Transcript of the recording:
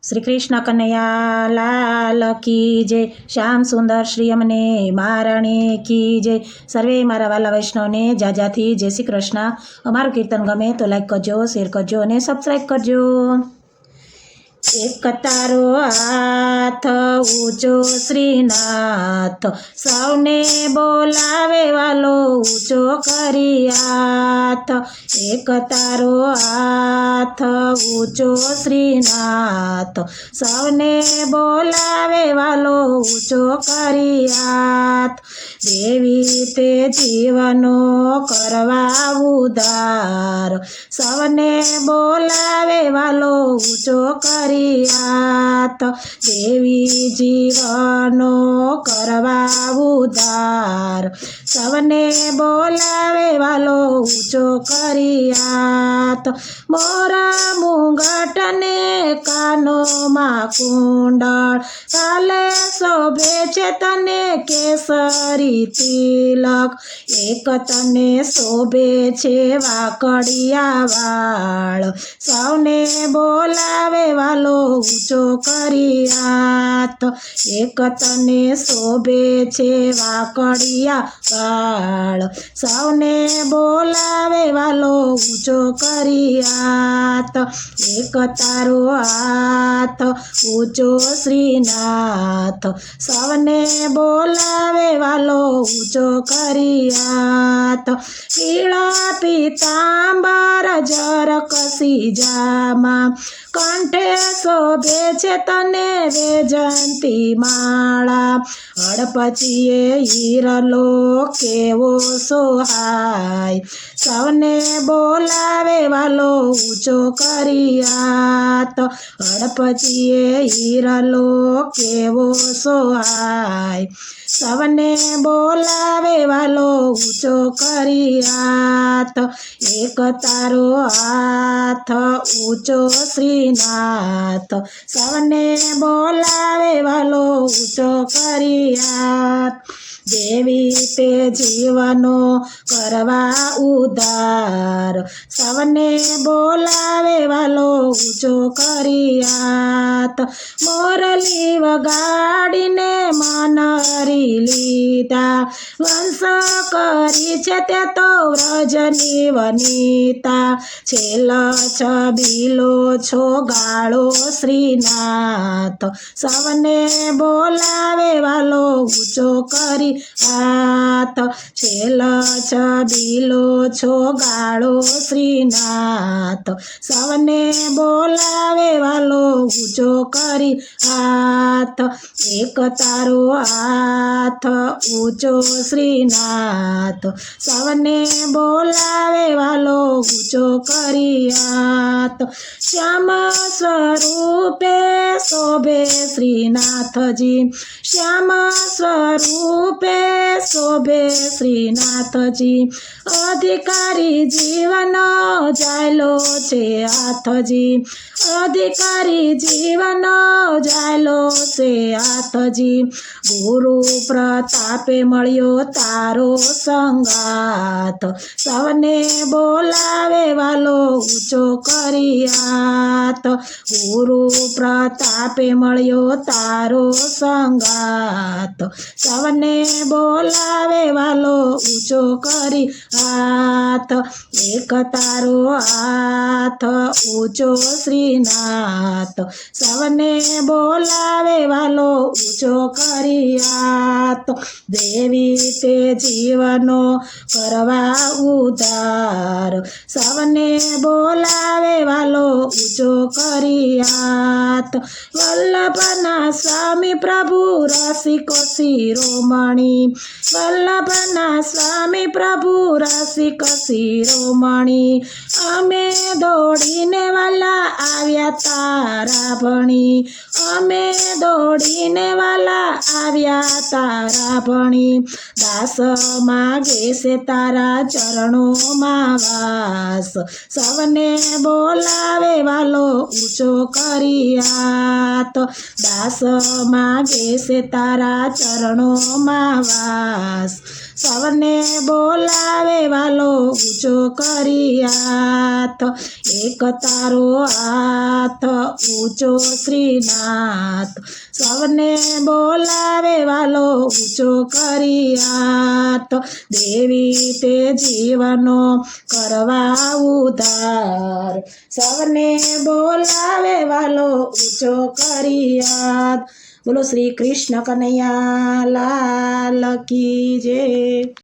શ્રી કૃષ્ણ કનૈયા લાલ કી જય, શ્યામ સુંદર શ્રી અમને મહારાણી કી જય. સર્વે મારા વાલા વૈષ્ણવને જાજાથી જય શ્રી કૃષ્ણ. અમારું કીર્તન ગમે તો લાઈક કરજો, શેર કરજો અને સબસ્ક્રાઈબ કરજો. એક તારો હાથ ઊંચો શ્રીનાથ, સૌને બોલાવે વાલો ઊંચો કરી હાથ. એક તારો હાથ ઊંચો શ્રીનાથ, સૌને બોલાવે વાલો ઊંચો કરી હાથ. દેવી તે જીવનો કરવા ઉધાર, સૌને બોલાવે વાલો ઊંચો કરી હાથ. દેવી જીવનો કરવા ઉધાર, સૌને બોલાવે વાલો ઊંચો કરી હાથ. મોરા મુંગટને કાનોમાં કુંડળ, કાલે શોભે છે તને કેસરી તિલક. એક તને શોભે છે વાકડિયા વાળ, સૌને બોલાવે વાલો ઊંચો કરી હાથ. એક તને શોભે છે વાકડિયા વાળ, સૌને બોલાવે વાલો ઊંચો કરી હાથ. એક તારો હાથ ઊંચો શ્રીનાથ, સૌને બોલાવે વાલો ઊંચો કરી હાથ. પીળા પીતાંબર જર કસી જામાં, કંઠે શોભે છે તને વેજંતી માળા. હડપચીએ હીરલો કેવો સોહાય, સૌને બોલાવે વાલો ઊંચો કરી હાથ. હડપચીએ હીરલો કેવો સોહાય, સૌને બોલાવે વાલો ઊંચો કરી હાથ. એક તારો હાથ ઊંચો શ્રીનાથ, સૌને બોલાવે વાલો ઊંચો કરી હાથ. દેવી તે જીવનો કરવા ઉધાર, સૌને બોલાવે વાલો ઊંચો કરી હાથ. મોરલી વગાડીને મન હરી લીધા, વંશ કરી છે તે તો વ્રજની વનિતા. છેલ છબીલો છો ગાળો શ્રીનાથ, સૌને બોલાવે વાલો ઊંચો કરી હાથ. છેલ છબીલો છો ગાળો શ્રીનાથ, સૌને બોલાવે વાલો ઊંચો કરી હાથ. એક તારો હાથ ઊંચો શ્રીનાથ, સૌને બોલાવે વાલો ઊંચો કરી હાથ. શ્યામ સ્વરૂપે શોભે શ્રીનાથજી, શ્યામ સ્વરૂપે શોભે શ્રીનાથજી. અધિકારી જીવનો જાયલો છે હાથજી, અધિકારી જીવનો જાયલો છે હાથજી. ગુરુ પ્રતાપે મળ્યો તારો સંગાથ, સૌને બોલાવે વાલો ઊંચો કરી હાથ. ગુરુ પ્રતાપે મળ્યો તારો સંગાથ, સૌને બોલાવે વાલો ઊંચો કરી હાથ. એક તારો હાથ ઊંચો શ્રીનાથ, સૌને બોલાવે વાલો ઊંચો કરી હાથ. દેવી તે જીવનો કરવા ઉધાર, સૌને બોલાવે વાલો ઊંચો કરી હાથ. વલ્લભના સ્વામી પ્રભુ રસિકો શિરોમણી, વલ્લભના સ્વામી પ્રભુ રસિકો શિરોમણી. અમે દોડીને વાલા આવ્યા તારા ભણી, અમે દોડીને વાલા આવ્યા તારા ભણી. દાસ માગે છે તારા ચરણોમાં વાસ, સૌને બોલાવે વાલો ઊંચો કરી હાથ. દાસ માગે છે તારા ચરણોમાં વાસ, સૌને બોલાવે વાલો ઊંચો કરી હાથ, એક તારો હાથ ઊંચો શ્રીનાથ, સૌને બોલાવે વાલો ઊંચો કરી હાથ, દેવી તે જીવનો કરવા ઉધાર, સૌને બોલાવે વાલો ઊંચો કરી હાથ. બોલો શ્રી કૃષ્ણ કનૈયા લાલ કી જય.